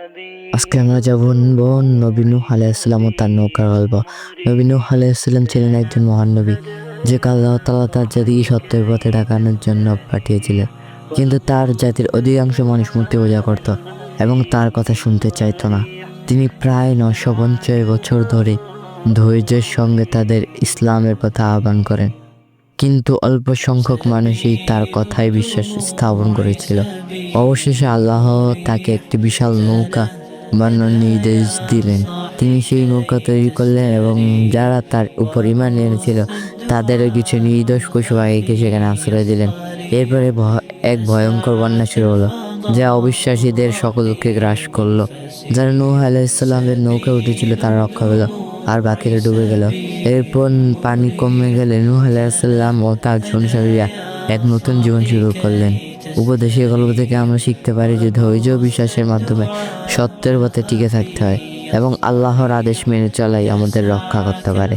আজকে আমরা যাব নবী নূহ আলাইহিস সালাম ও তার নৌকার গল্প। নবী নূহ আলাইহিস সালাম ছিলেন একজন মহান নবী, যে আল্লাহ তাআলা তার জাতিকে সত্যের পথে ডাকানোর জন্য পাঠিয়েছিলেন। কিন্তু তার জাতির অধিকাংশ মানুষ মূর্তি পূজা করত এবং তার কথা শুনতে চাইতো না। তিনি প্রায় 950 বছর ধরে ধৈর্যের সঙ্গে তাদের ইসলামের পথে আহ্বান করেন, কিন্তু অল্প সংখ্যক মানুষই তার কথায় বিশ্বাস স্থাপন করেছিল। অবশেষে আল্লাহ তাকে একটি বিশাল নৌকা বানানোর নির্দেশ দিলেন। তিনি সেই নৌকা তৈরি করলেন এবং যারা তার উপর ঈমান এনেছিল তাদেরও কিছু নির্দোষ পশু পাখিকে সেখানে আশ্রয় দিলেন। এরপরে এক ভয়ঙ্কর বন্যা শুরু হলো, যা অবিশ্বাসীদের সকলকে গ্রাস করলো। যারা নূহ আলাইহিস সালামের নৌকা উঠেছিল তারা রক্ষা পেল, আর বাকিরা ডুবে গেল। এরপর পানি কমে গেলে নূহ আলাইহিস সালাম ও তার অনুসারীরা এক নতুন জীবন শুরু করলেন। উপদেশের গল্প থেকে আমরা শিখতে পারি যে ধৈর্য ও বিশ্বাসের মাধ্যমে সত্যের পথে টিকে থাকতে হয় এবং আল্লাহর আদেশ মেনে চলাই আমাদের রক্ষা করতে পারে।